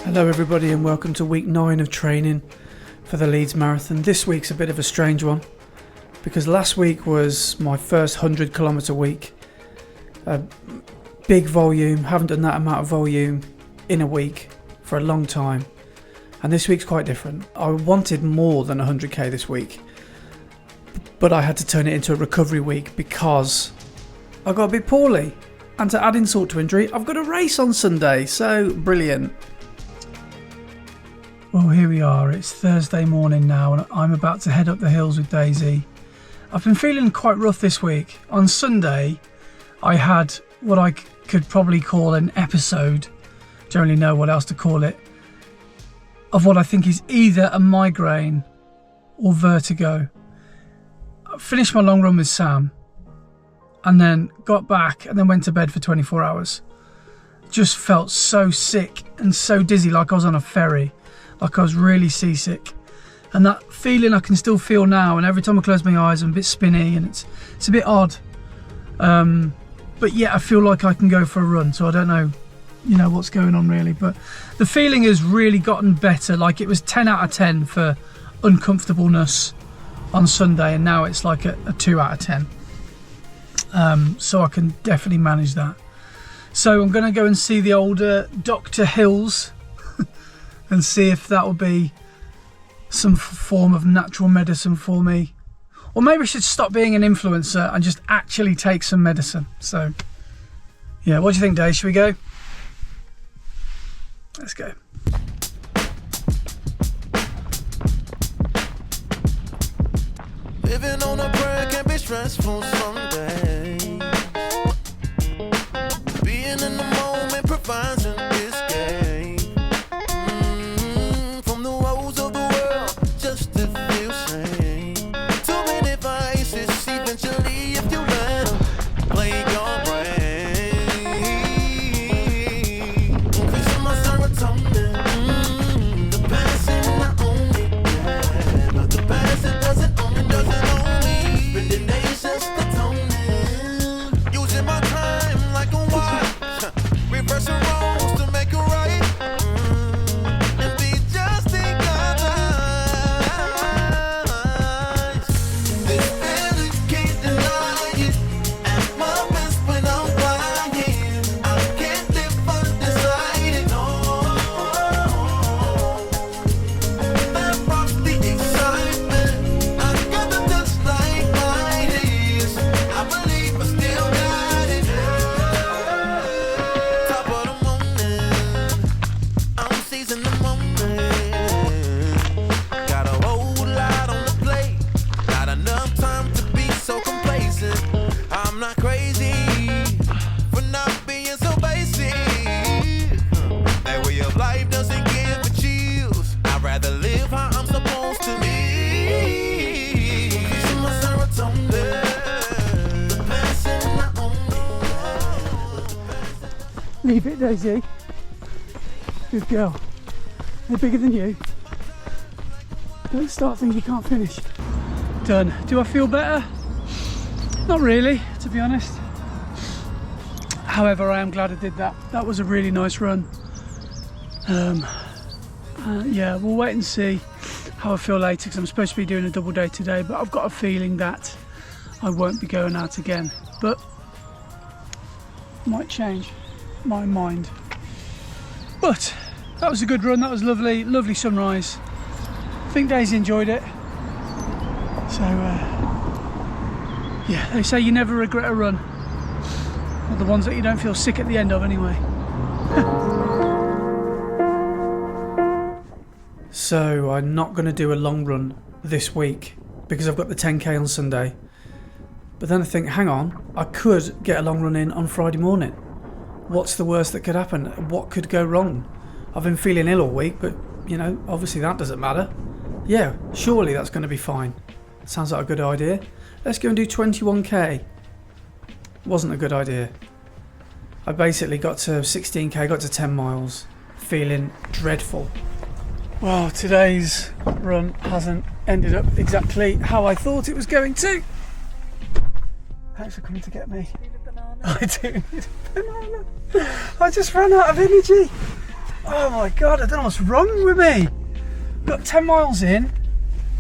Hello everybody and welcome to week 9 of training for the Leeds Marathon. This week's a bit of a strange one because last week was my first 100 kilometre week. Big volume, haven't done that amount of volume in a week for a long time. And this week's quite different. I wanted more than 100k this week, but I had to turn it into a recovery week because I got a bit poorly. And to add insult to injury, I've got a race on Sunday, so brilliant. Well, here we are. It's Thursday morning now and I'm about to head up the hills with Daisy. I've been feeling quite rough this week. On Sunday, I had what I could probably call an episode, don't really know what else to call it, of what I think is either a migraine or vertigo. I finished my long run with Sam and then got back and then went to bed for 24 hours. Just felt so sick and so dizzy, like I was on a ferry. Like I was really seasick, and that feeling I can still feel now, and every time I close my eyes I'm a bit spinny and it's a bit odd, but yeah, I feel like I can go for a run, so I don't know what's going on really, but the feeling has really gotten better. Like it was 10 out of 10 for uncomfortableness on Sunday, and now it's like a 2 out of 10, so I can definitely manage that. So I'm going to go and see the older Dr. Hills and see if that will be some form of natural medicine for me. Or maybe I should stop being an influencer and just actually take some medicine. So, yeah, what do you think, Dave? Should we go? Let's go. Living on a prayer can be stressful some days. Being in the moment provides an escape. From the woes of the world, just to feel sane. Too many vices, eventually if you let them play your brain. Increasing my serotonin. The past is not only bad, but the past it doesn't own me. Spending days just atoning. Using my time like a watch. Reversing roles to make it right. And be just in God's eyes. This feeling can't deny it. At my best when I'm flying, I can't live undecided. No, that rocks the excitement. I got the touch like mine is. I believe I still got it. Top of the morning, I'm seizing the moment. Got a whole lot on the plate, not enough time to be so complacent. I'm not crazy for not being so basic. That way of life doesn't give me chills. I'd rather live how I'm supposed to live. Increasing my serotonin. The past is not only. Leave it, Daisy. Good girl. They're bigger than you. Don't start things you can't finish. Done. Do I feel better? Not really, to be honest. However, I am glad I did that. That was a really nice run. Yeah, we'll wait and see how I feel later because I'm supposed to be doing a double day today, but I've got a feeling that I won't be going out again. But might change my mind. But that was a good run. That was lovely, lovely sunrise. I think Daisy enjoyed it. So yeah, they say you never regret a run. Or the ones that you don't feel sick at the end of anyway. So I'm not going to do a long run this week because I've got the 10k on Sunday. But then I think, hang on, I could get a long run in on Friday morning. What's the worst that could happen? What could go wrong? I've been feeling ill all week, but obviously that doesn't matter. Yeah, surely that's going to be fine. Sounds like a good idea. Let's go and do 21k. Wasn't a good idea. I basically got to 16k, got to 10 miles, feeling dreadful. Well, today's run hasn't ended up exactly how I thought it was going to. Thanks for coming to get me. I do need a banana. I just ran out of energy. Oh my God, I don't know what's wrong with me. Got 10 miles in.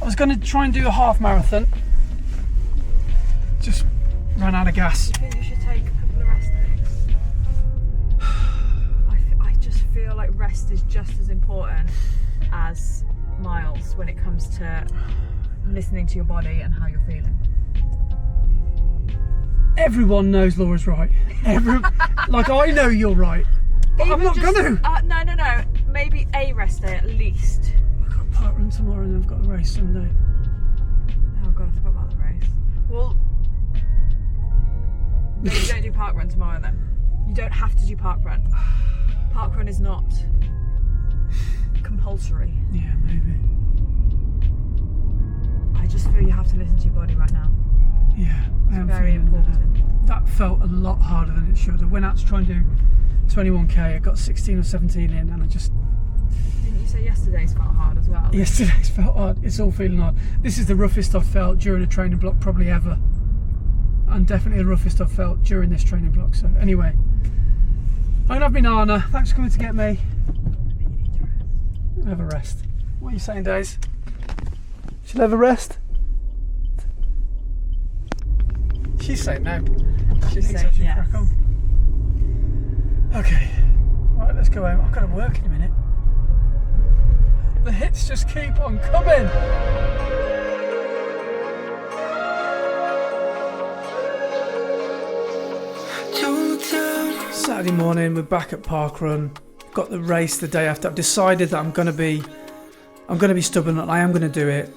I was going to try and do a half marathon. Just ran out of gas. Do you think you should take a couple of rest days? I just feel like rest is just as important as miles when it comes to listening to your body and how you're feeling. Everyone knows Laura's right. Like, I know you're right. But I'm not going to. No. Maybe a rest day at least. I've got a park run tomorrow and then I've got a race Sunday. Oh God, I forgot about the race. Well, no, you don't do park run tomorrow then. You don't have to do park run. Park run is not compulsory. Yeah, maybe. I just feel you have to listen to your body right now. Yeah, I am Very feeling important. that felt a lot harder than it should. I went out to try and do 21k. I got 16 or 17 in, and I just. Didn't you say yesterday's felt hard as well? Yesterday's felt hard. It's all feeling hard. This is the roughest I've felt during a training block probably ever, and definitely the roughest I've felt during this training block. So anyway, I'm gonna have my nana. Thanks for coming to get me. Have a rest. What are you saying, Days? She'll have a rest. She's saying no. She thinks I should crack on. Okay, right, let's go home. I've got to work in a minute. The hits just keep on coming. Saturday morning, we're back at parkrun. Got the race the day after. I've decided that I'm going to be stubborn and I am going to do it.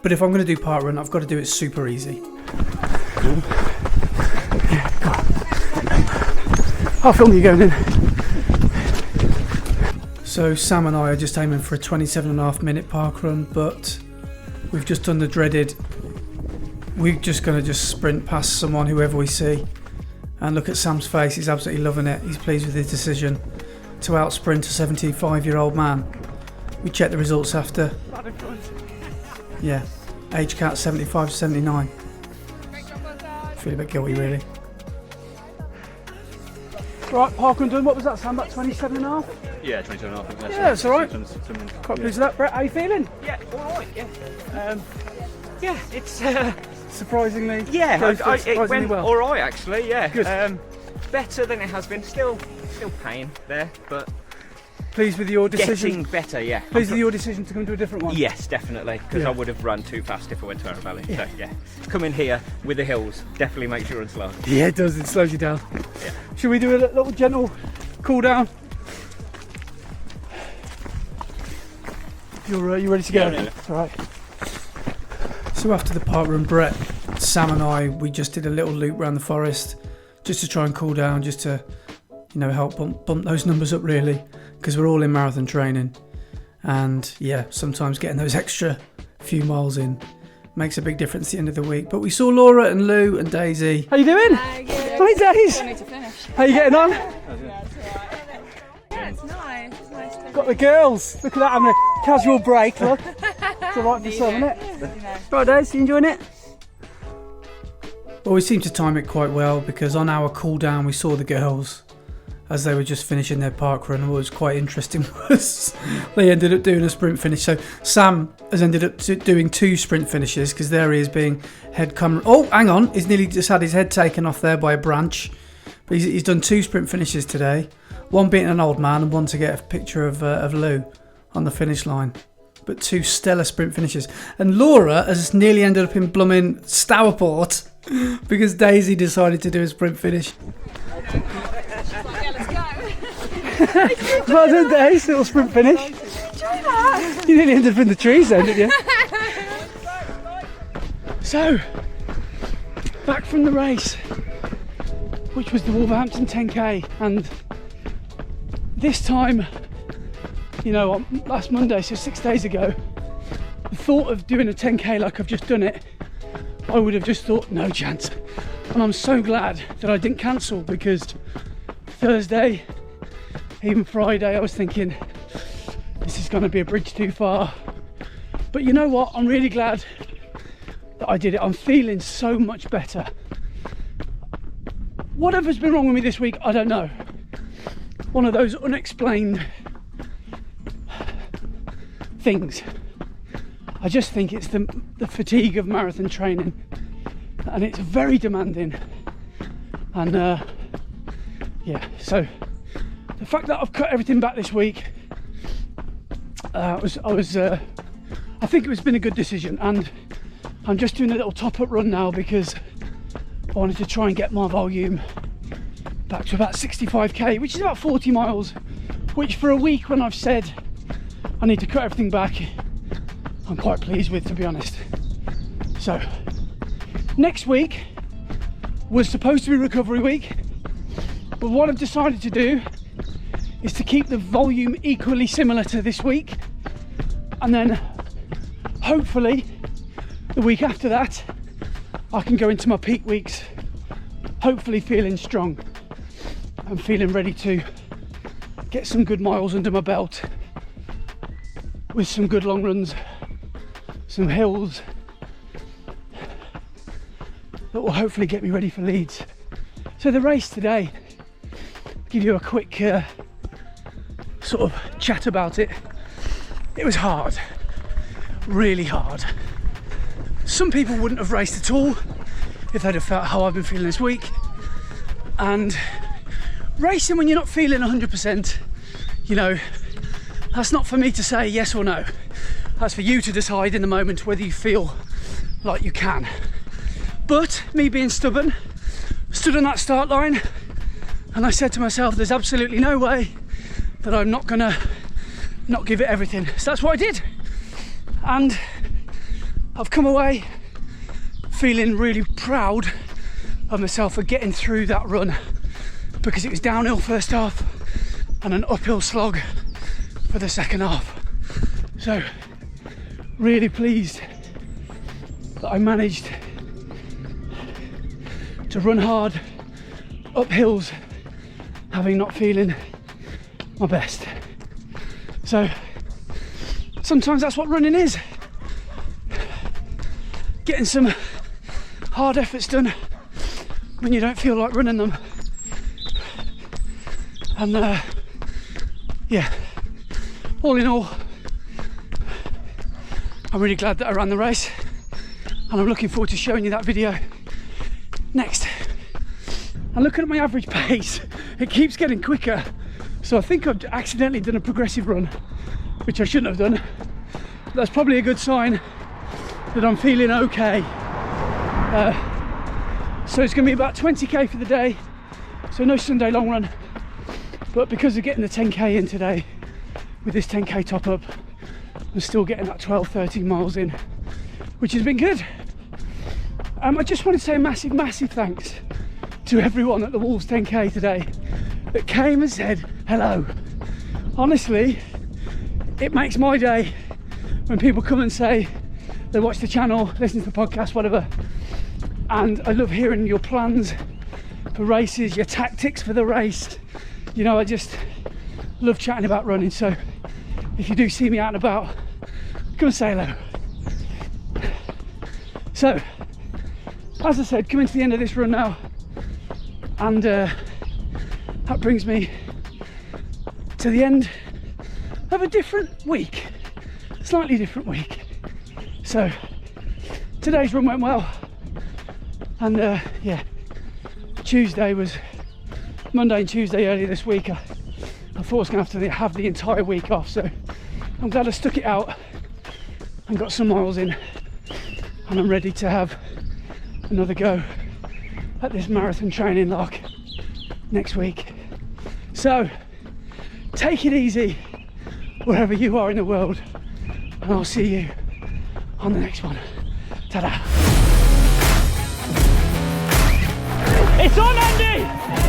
But if I'm going to do parkrun, I've got to do it super easy. Yeah, go on. I'll film you going in. So Sam and I are just aiming for a 27.5 minute parkrun, but we've just done the dreaded. We're just going to sprint past someone, whoever we see. And look at Sam's face, he's absolutely loving it. He's pleased with his decision to out-sprint a 75-year-old man. We checked the results after. Yeah, age cat 75 to 79. Feel a bit guilty, really. Right, parkrun done. What was that, Sam? About 27.5? Yeah, 27.5. Yeah, that's all right. Quite pleased with that. Brett, how you feeling? Yeah, all right. Yeah. Yeah, it's surprisingly. Yeah, surprisingly it went well. all right actually. Yeah. Good. Better than it has been. Still pain there, but pleased with your decision. Getting better. Yeah. Pleased with your decision to come to a different one. Yes, definitely. Because I would have run too fast if I went to Arrow Valley. Yeah. So yeah, coming here with the hills definitely makes you run slow. Yeah, it does. It slows you down. Yeah. Should we do a little gentle cool down? You ready to go? Yeah. All right. So after the parkrun, Brett, Sam and I, we just did a little loop around the forest just to try and cool down, just to, help bump those numbers up really, because we're all in marathon training, and yeah, sometimes getting those extra few miles in makes a big difference at the end of the week. But we saw Laura and Lou and Daisy. How you doing? Hi, good. Hi, Daisy. I need to finish. How you getting on? Yeah, it's nice. It's nice to Got the girls. Look at that, having a casual break. Look, it's all right for some, isn't it? Right, Daisy, you enjoying it? Well, we seemed to time it quite well, because on our cool down we saw the girls as they were just finishing their parkrun. And what was quite interesting was they ended up doing a sprint finish. So Sam has ended up doing 2 sprint finishes, because there he is being oh, hang on, he's nearly just had his head taken off there by a branch. But he's done 2 sprint finishes today, one beating an old man and one to get a picture of Lou on the finish line. But 2 stellar sprint finishes. And Laura has nearly ended up in blooming Stourport because Daisy decided to do a sprint finish. Well done, Daisy, little sprint finish. You nearly ended up in the trees then, didn't you? So, back from the race, which was the Wolverhampton 10k, and this time, last Monday, so 6 days ago, the thought of doing a 10k like I've just done it, I would have just thought no chance. And I'm so glad that I didn't cancel, because Thursday, even Friday, I was thinking this is going to be a bridge too far. But you know what, I'm really glad that I did it. I'm feeling so much better. Whatever's been wrong with me this week, I don't know. One of those unexplained things. I just think it's the fatigue of marathon training, and it's very demanding. And yeah, so the fact that I've cut everything back this week, I think it's been a good decision, and I'm just doing a little top-up run now because I wanted to try and get my volume back to about 65k, which is about 40 miles, which for a week when I've said I need to cut everything back, I'm quite pleased with, to be honest. So next week was supposed to be recovery week, but what I've decided to do is to keep the volume equally similar to this week, and then hopefully the week after that I can go into my peak weeks hopefully feeling strong and feeling ready to get some good miles under my belt with some good long runs, some hills that will hopefully get me ready for Leeds. So the race today, give you a quick sort of chat about it. It was hard, really hard. Some people wouldn't have raced at all if they'd have felt how I've been feeling this week. And racing when you're not feeling 100%, you know, that's not for me to say yes or no. That's for you to decide in the moment whether you feel like you can. But me being stubborn, stood on that start line, and I said to myself, there's absolutely no way that I'm not gonna not give it everything. So that's what I did. And I've come away feeling really proud of myself for getting through that run, because it was downhill first half and an uphill slog for the second half. So really pleased that I managed to run hard up hills having not feeling my best. So sometimes that's what running is, getting some hard efforts done when you don't feel like running them. And yeah, all in all, I'm really glad that I ran the race, and I'm looking forward to showing you that video next. And looking at my average pace, it keeps getting quicker, so I think I've accidentally done a progressive run, which I shouldn't have done. But that's probably a good sign that I'm feeling okay. So it's going to be about 20k for the day, so no Sunday long run, but because of getting the 10k in today with this 10k top up, I'm still getting that 12-13 miles in, which has been good. I just want to say a massive thanks to everyone at the Wolves 10k today that came and said hello. Honestly, it makes my day when people come and say they watch the channel, listen to the podcast, whatever. And I love hearing your plans for races, your tactics for the race. You know, I just love chatting about running. So if you do see me out and about, come and say hello. So, as I said, coming to the end of this run now, and that brings me to the end of a different week, slightly different week. So today's run went well, and yeah, Monday and Tuesday earlier this week, I thought I was going to have the entire week off, so I'm glad I stuck it out and got some miles in, and I'm ready to have another go at this marathon training lock next week. So take it easy wherever you are in the world, and I'll see you on the next one. Ta-da! It's on, Andy!